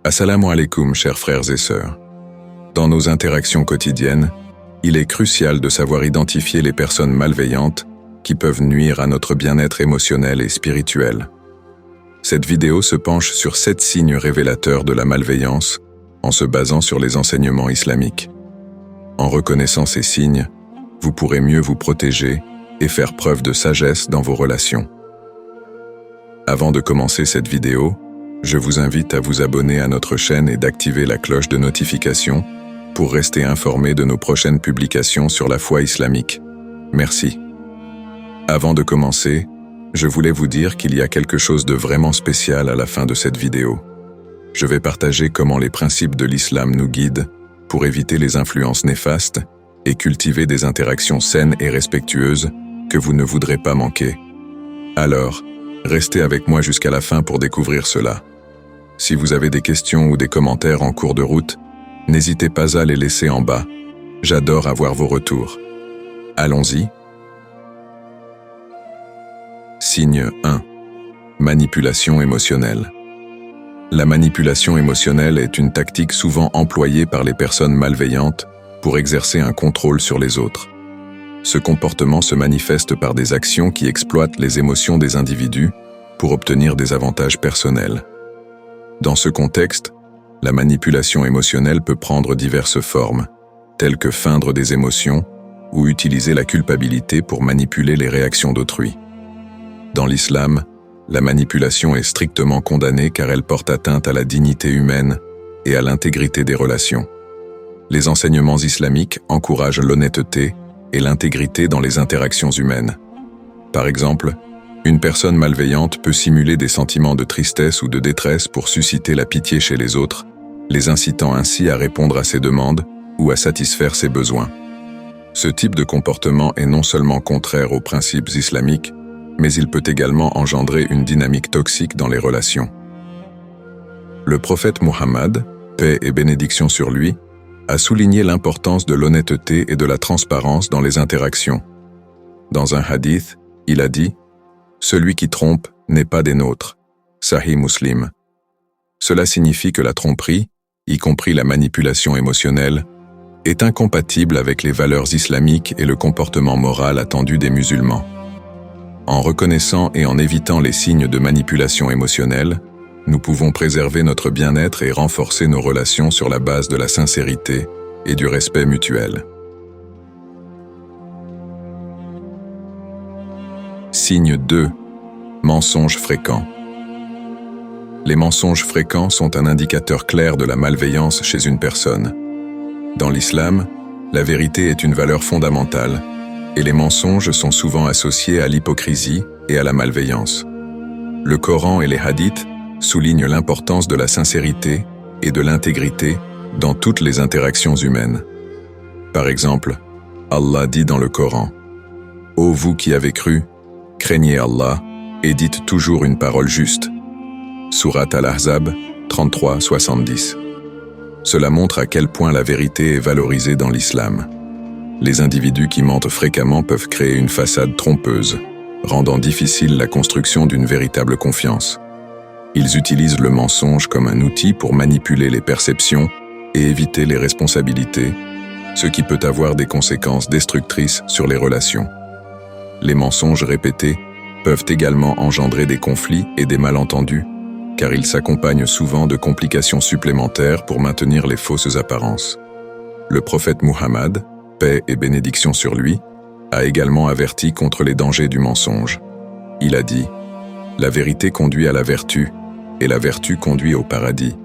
Assalamu alaikum, chers frères et sœurs. Dans nos interactions quotidiennes, il est crucial de savoir identifier les personnes malveillantes qui peuvent nuire à notre bien-être émotionnel et spirituel. Cette vidéo se penche sur 7 signes révélateurs de la malveillance en se basant sur les enseignements islamiques. En reconnaissant ces signes, vous pourrez mieux vous protéger et faire preuve de sagesse dans vos relations. Avant de commencer cette vidéo, je vous invite à vous abonner à notre chaîne et d'activer la cloche de notification pour rester informé de nos prochaines publications sur la foi islamique. Merci. Avant de commencer, je voulais vous dire qu'il y a quelque chose de vraiment spécial à la fin de cette vidéo. Je vais partager comment les principes de l'islam nous guident pour éviter les influences néfastes et cultiver des interactions saines et respectueuses que vous ne voudrez pas manquer. Alors, restez avec moi jusqu'à la fin pour découvrir cela. Si vous avez des questions ou des commentaires en cours de route, n'hésitez pas à les laisser en bas. J'adore avoir vos retours. Allons-y. Signe 1. Manipulation émotionnelle. La manipulation émotionnelle est une tactique souvent employée par les personnes malveillantes pour exercer un contrôle sur les autres. Ce comportement se manifeste par des actions qui exploitent les émotions des individus pour obtenir des avantages personnels. Dans ce contexte, la manipulation émotionnelle peut prendre diverses formes, telles que feindre des émotions ou utiliser la culpabilité pour manipuler les réactions d'autrui. Dans l'islam, la manipulation est strictement condamnée car elle porte atteinte à la dignité humaine et à l'intégrité des relations. Les enseignements islamiques encouragent l'honnêteté et l'intégrité dans les interactions humaines. Par exemple, une personne malveillante peut simuler des sentiments de tristesse ou de détresse pour susciter la pitié chez les autres, les incitant ainsi à répondre à ses demandes ou à satisfaire ses besoins. Ce type de comportement est non seulement contraire aux principes islamiques, mais il peut également engendrer une dynamique toxique dans les relations. Le prophète Muhammad, paix et bénédiction sur lui, a souligné l'importance de l'honnêteté et de la transparence dans les interactions. Dans un hadith, il a dit « Celui qui trompe n'est pas des nôtres » Sahih Muslim. Cela signifie que la tromperie, y compris la manipulation émotionnelle, est incompatible avec les valeurs islamiques et le comportement moral attendu des musulmans. En reconnaissant et en évitant les signes de manipulation émotionnelle, nous pouvons préserver notre bien-être et renforcer nos relations sur la base de la sincérité et du respect mutuel. Signe 2. Mensonges fréquents. Les mensonges fréquents sont un indicateur clair de la malveillance chez une personne. Dans l'islam, la vérité est une valeur fondamentale, et les mensonges sont souvent associés à l'hypocrisie et à la malveillance. Le Coran et les hadiths soulignent l'importance de la sincérité et de l'intégrité dans toutes les interactions humaines. Par exemple, Allah dit dans le Coran « Ô vous qui avez cru, craignez Allah et dites toujours une parole juste. » Sourate Al-Ahzab 33-70. Cela montre à quel point la vérité est valorisée dans l'islam. Les individus qui mentent fréquemment peuvent créer une façade trompeuse, rendant difficile la construction d'une véritable confiance. Ils utilisent le mensonge comme un outil pour manipuler les perceptions et éviter les responsabilités, ce qui peut avoir des conséquences destructrices sur les relations. Les mensonges répétés peuvent également engendrer des conflits et des malentendus, car ils s'accompagnent souvent de complications supplémentaires pour maintenir les fausses apparences. Le prophète Muhammad, paix et bénédiction sur lui, a également averti contre les dangers du mensonge. Il a dit « La vérité conduit à la vertu, et la vertu conduit au paradis.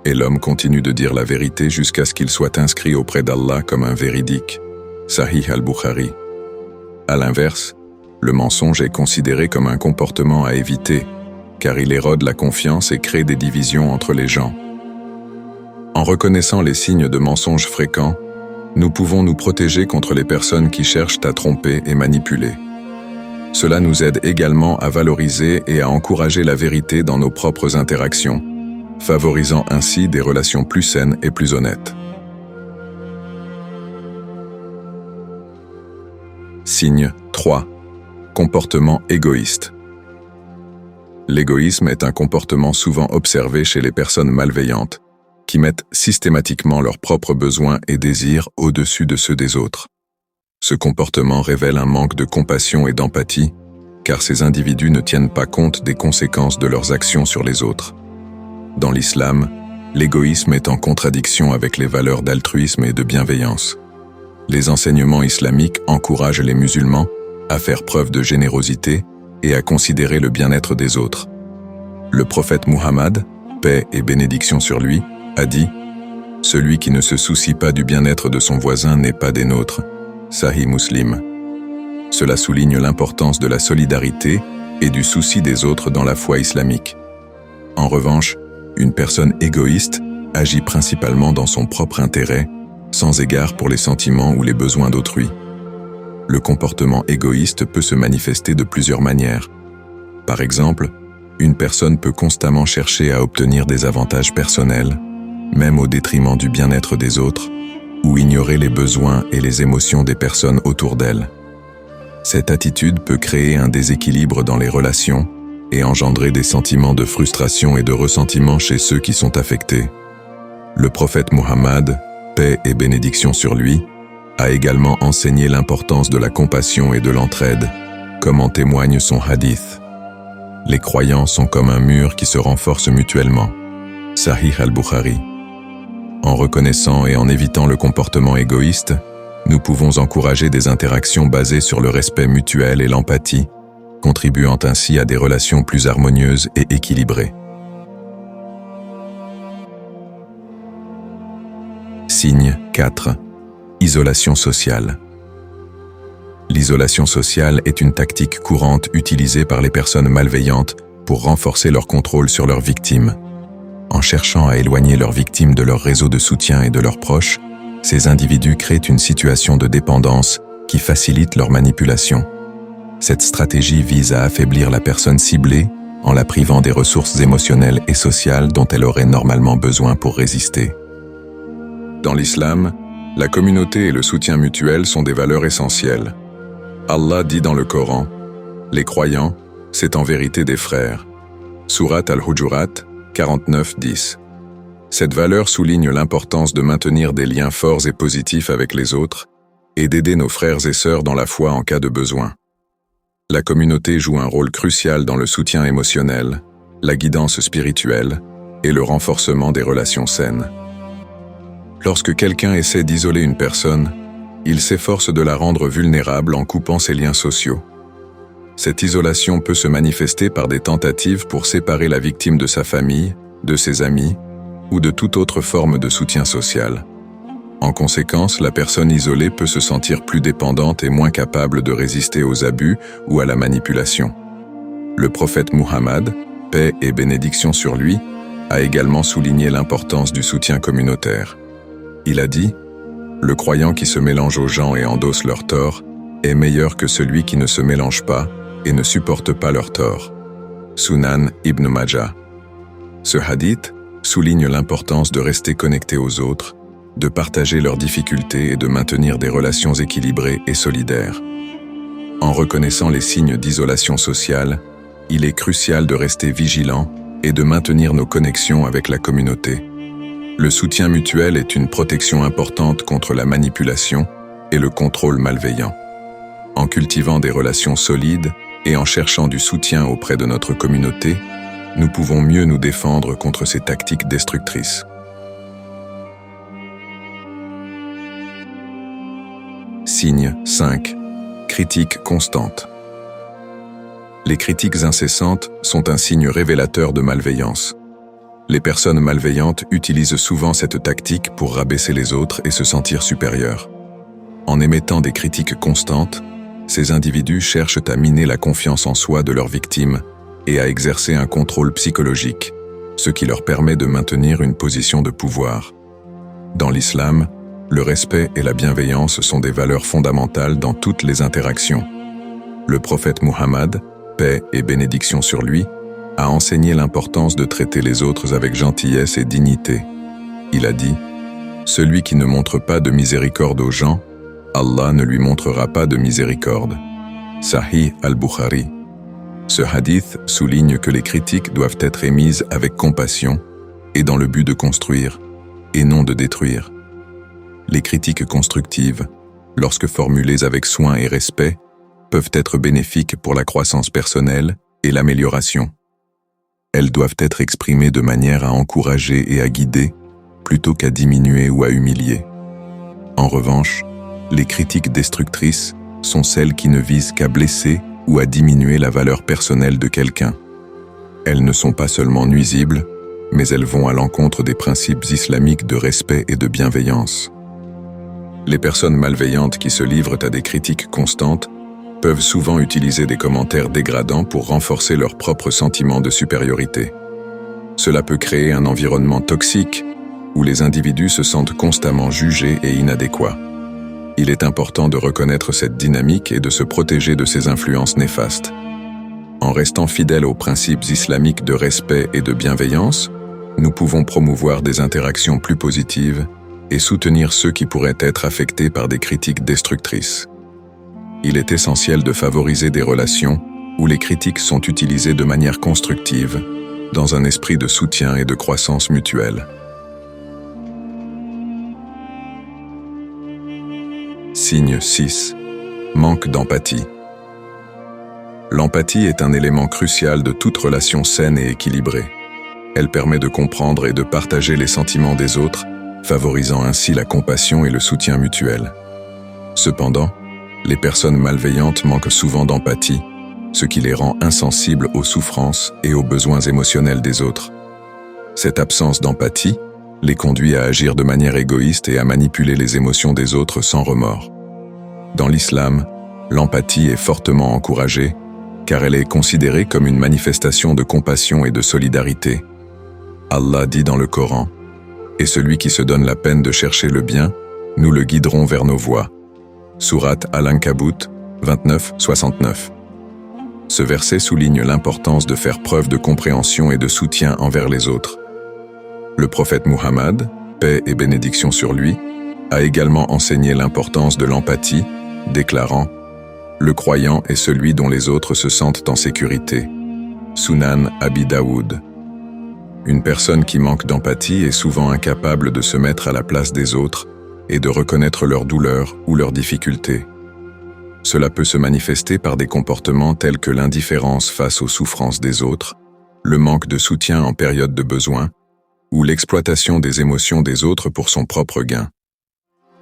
Et l'homme continue de dire la vérité jusqu'à ce qu'il soit inscrit auprès d'Allah comme un véridique. » Sahih al-Bukhari. À l'inverse, le mensonge est considéré comme un comportement à éviter, car il érode la confiance et crée des divisions entre les gens. En reconnaissant les signes de mensonges fréquents, nous pouvons nous protéger contre les personnes qui cherchent à tromper et manipuler. Cela nous aide également à valoriser et à encourager la vérité dans nos propres interactions, favorisant ainsi des relations plus saines et plus honnêtes. Signe 3. Comportement égoïste. L'égoïsme est un comportement souvent observé chez les personnes malveillantes, qui mettent systématiquement leurs propres besoins et désirs au-dessus de ceux des autres. Ce comportement révèle un manque de compassion et d'empathie, car ces individus ne tiennent pas compte des conséquences de leurs actions sur les autres. Dans l'islam, l'égoïsme est en contradiction avec les valeurs d'altruisme et de bienveillance. Les enseignements islamiques encouragent les musulmans à faire preuve de générosité et à considérer le bien-être des autres. Le prophète Muhammad, paix et bénédiction sur lui, a dit « Celui qui ne se soucie pas du bien-être de son voisin n'est pas des nôtres » Sahih Muslim. Cela souligne l'importance de la solidarité et du souci des autres dans la foi islamique. En revanche, une personne égoïste agit principalement dans son propre intérêt, sans égard pour les sentiments ou les besoins d'autrui. Le comportement égoïste peut se manifester de plusieurs manières. Par exemple, une personne peut constamment chercher à obtenir des avantages personnels, même au détriment du bien-être des autres, ou ignorer les besoins et les émotions des personnes autour d'elle. Cette attitude peut créer un déséquilibre dans les relations et engendrer des sentiments de frustration et de ressentiment chez ceux qui sont affectés. Le prophète Muhammad, paix et bénédiction sur lui, a également enseigné l'importance de la compassion et de l'entraide, comme en témoigne son hadith. Les croyants sont comme un mur qui se renforce mutuellement. Sahih al-Bukhari. En reconnaissant et en évitant le comportement égoïste, nous pouvons encourager des interactions basées sur le respect mutuel et l'empathie, contribuant ainsi à des relations plus harmonieuses et équilibrées. Signe 4. Isolation sociale. L'isolation sociale est une tactique courante utilisée par les personnes malveillantes pour renforcer leur contrôle sur leurs victimes. En cherchant à éloigner leurs victimes de leur réseau de soutien et de leurs proches, ces individus créent une situation de dépendance qui facilite leur manipulation. Cette stratégie vise à affaiblir la personne ciblée en la privant des ressources émotionnelles et sociales dont elle aurait normalement besoin pour résister. Dans l'islam, la communauté et le soutien mutuel sont des valeurs essentielles. Allah dit dans le Coran, « Les croyants, c'est en vérité des frères. » Sourate Al-Hujurat, 49-10. Cette valeur souligne l'importance de maintenir des liens forts et positifs avec les autres et d'aider nos frères et sœurs dans la foi en cas de besoin. La communauté joue un rôle crucial dans le soutien émotionnel, la guidance spirituelle et le renforcement des relations saines. Lorsque quelqu'un essaie d'isoler une personne, il s'efforce de la rendre vulnérable en coupant ses liens sociaux. Cette isolation peut se manifester par des tentatives pour séparer la victime de sa famille, de ses amis ou de toute autre forme de soutien social. En conséquence, la personne isolée peut se sentir plus dépendante et moins capable de résister aux abus ou à la manipulation. Le prophète Muhammad, paix et bénédiction sur lui, a également souligné l'importance du soutien communautaire. Il a dit « Le croyant qui se mélange aux gens et endosse leurs torts est meilleur que celui qui ne se mélange pas et ne supporte pas leurs torts. » Sunan Ibn Majah. Ce hadith souligne l'importance de rester connecté aux autres, de partager leurs difficultés et de maintenir des relations équilibrées et solidaires. En reconnaissant les signes d'isolation sociale, il est crucial de rester vigilant et de maintenir nos connexions avec la communauté. Le soutien mutuel est une protection importante contre la manipulation et le contrôle malveillant. En cultivant des relations solides et en cherchant du soutien auprès de notre communauté, nous pouvons mieux nous défendre contre ces tactiques destructrices. Signe 5. Critique constante. Les critiques incessantes sont un signe révélateur de malveillance. Les personnes malveillantes utilisent souvent cette tactique pour rabaisser les autres et se sentir supérieurs. En émettant des critiques constantes, ces individus cherchent à miner la confiance en soi de leurs victimes et à exercer un contrôle psychologique, ce qui leur permet de maintenir une position de pouvoir. Dans l'islam, le respect et la bienveillance sont des valeurs fondamentales dans toutes les interactions. Le prophète Muhammad, paix et bénédiction sur lui, a enseigné l'importance de traiter les autres avec gentillesse et dignité. Il a dit « Celui qui ne montre pas de miséricorde aux gens, Allah ne lui montrera pas de miséricorde. » Sahih al-Bukhari. Ce hadith souligne que les critiques doivent être émises avec compassion et dans le but de construire, et non de détruire. Les critiques constructives, lorsque formulées avec soin et respect, peuvent être bénéfiques pour la croissance personnelle et l'amélioration. Elles doivent être exprimées de manière à encourager et à guider, plutôt qu'à diminuer ou à humilier. En revanche, les critiques destructrices sont celles qui ne visent qu'à blesser ou à diminuer la valeur personnelle de quelqu'un. Elles ne sont pas seulement nuisibles, mais elles vont à l'encontre des principes islamiques de respect et de bienveillance. Les personnes malveillantes qui se livrent à des critiques constantes peuvent souvent utiliser des commentaires dégradants pour renforcer leur propre sentiment de supériorité. Cela peut créer un environnement toxique où les individus se sentent constamment jugés et inadéquats. Il est important de reconnaître cette dynamique et de se protéger de ces influences néfastes. En restant fidèles aux principes islamiques de respect et de bienveillance, nous pouvons promouvoir des interactions plus positives et soutenir ceux qui pourraient être affectés par des critiques destructrices. Il est essentiel de favoriser des relations où les critiques sont utilisées de manière constructive, dans un esprit de soutien et de croissance mutuelle. Signe 6. Manque d'empathie. L'empathie est un élément crucial de toute relation saine et équilibrée. Elle permet de comprendre et de partager les sentiments des autres, favorisant ainsi la compassion et le soutien mutuel. Cependant, les personnes malveillantes manquent souvent d'empathie, ce qui les rend insensibles aux souffrances et aux besoins émotionnels des autres. Cette absence d'empathie les conduit à agir de manière égoïste et à manipuler les émotions des autres sans remords. Dans l'islam, l'empathie est fortement encouragée, car elle est considérée comme une manifestation de compassion et de solidarité. Allah dit dans le Coran, « Et celui qui se donne la peine de chercher le bien, nous le guiderons vers nos voies. » Sourate Al-Ankabut 29-69. Ce verset souligne l'importance de faire preuve de compréhension et de soutien envers les autres. Le prophète Muhammad, paix et bénédiction sur lui, a également enseigné l'importance de l'empathie, déclarant « Le croyant est celui dont les autres se sentent en sécurité. » Sunan Abi Daoud. Une personne qui manque d'empathie est souvent incapable de se mettre à la place des autres et de reconnaître leurs douleurs ou leurs difficultés. Cela peut se manifester par des comportements tels que l'indifférence face aux souffrances des autres, le manque de soutien en période de besoin, ou l'exploitation des émotions des autres pour son propre gain.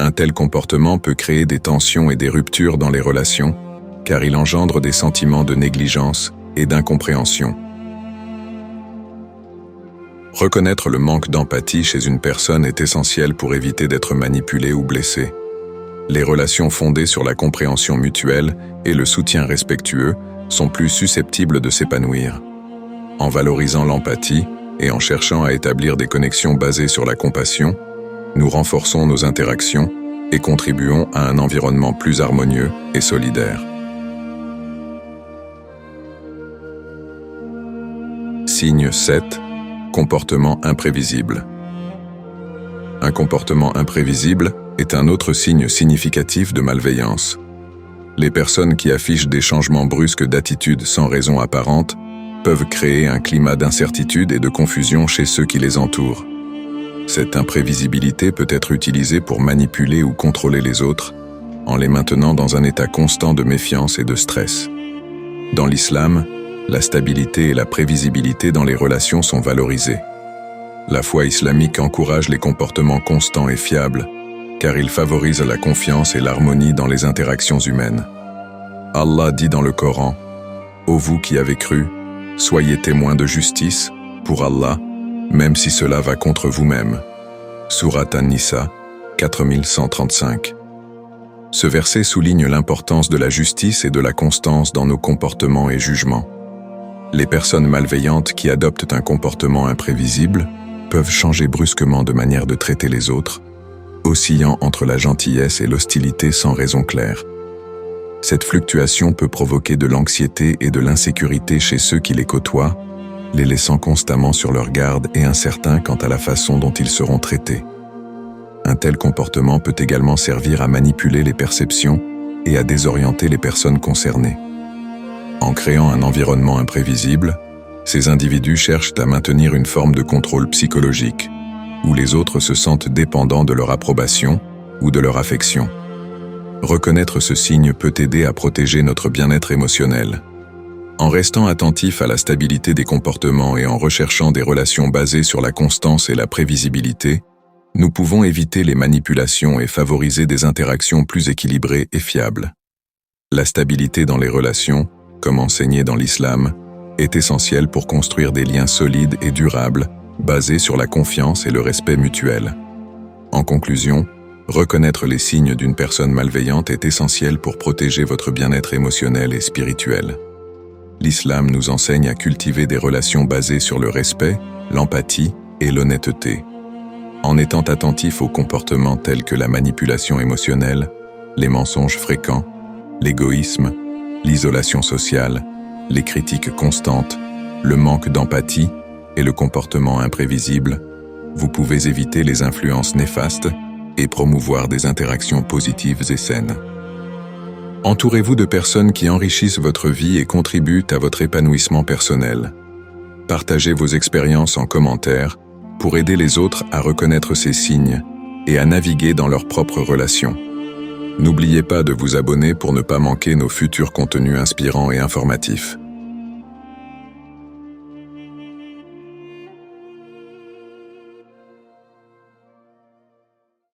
Un tel comportement peut créer des tensions et des ruptures dans les relations, car il engendre des sentiments de négligence et d'incompréhension. Reconnaître le manque d'empathie chez une personne est essentiel pour éviter d'être manipulé ou blessé. Les relations fondées sur la compréhension mutuelle et le soutien respectueux sont plus susceptibles de s'épanouir. En valorisant l'empathie et en cherchant à établir des connexions basées sur la compassion, nous renforçons nos interactions et contribuons à un environnement plus harmonieux et solidaire. Signe 7. Comportement imprévisible. Un comportement imprévisible est un autre signe significatif de malveillance. Les personnes qui affichent des changements brusques d'attitude sans raison apparente peuvent créer un climat d'incertitude et de confusion chez ceux qui les entourent. Cette imprévisibilité peut être utilisée pour manipuler ou contrôler les autres, en les maintenant dans un état constant de méfiance et de stress. Dans l'islam, la stabilité et la prévisibilité dans les relations sont valorisées. La foi islamique encourage les comportements constants et fiables, car il favorise la confiance et l'harmonie dans les interactions humaines. Allah dit dans le Coran, « Ô vous qui avez cru, soyez témoins de justice, pour Allah, même si cela va contre vous-même. » Sourate An-Nisa 4135. Ce verset souligne l'importance de la justice et de la constance dans nos comportements et jugements. Les personnes malveillantes qui adoptent un comportement imprévisible peuvent changer brusquement de manière de traiter les autres, oscillant entre la gentillesse et l'hostilité sans raison claire. Cette fluctuation peut provoquer de l'anxiété et de l'insécurité chez ceux qui les côtoient, les laissant constamment sur leur garde et incertains quant à la façon dont ils seront traités. Un tel comportement peut également servir à manipuler les perceptions et à désorienter les personnes concernées. En créant un environnement imprévisible, ces individus cherchent à maintenir une forme de contrôle psychologique, où les autres se sentent dépendants de leur approbation ou de leur affection. Reconnaître ce signe peut aider à protéger notre bien-être émotionnel. En restant attentif à la stabilité des comportements et en recherchant des relations basées sur la constance et la prévisibilité, nous pouvons éviter les manipulations et favoriser des interactions plus équilibrées et fiables. La stabilité dans les relations, comme enseigné dans l'islam, est essentielle pour construire des liens solides et durables, basés sur la confiance et le respect mutuel. En conclusion, reconnaître les signes d'une personne malveillante est essentiel pour protéger votre bien-être émotionnel et spirituel. L'islam nous enseigne à cultiver des relations basées sur le respect, l'empathie et l'honnêteté. En étant attentif aux comportements tels que la manipulation émotionnelle, les mensonges fréquents, l'égoïsme, l'isolation sociale, les critiques constantes, le manque d'empathie et le comportement imprévisible, vous pouvez éviter les influences néfastes et promouvoir des interactions positives et saines. Entourez-vous de personnes qui enrichissent votre vie et contribuent à votre épanouissement personnel. Partagez vos expériences en commentaire pour aider les autres à reconnaître ces signes et à naviguer dans leurs propres relations. N'oubliez pas de vous abonner pour ne pas manquer nos futurs contenus inspirants et informatifs.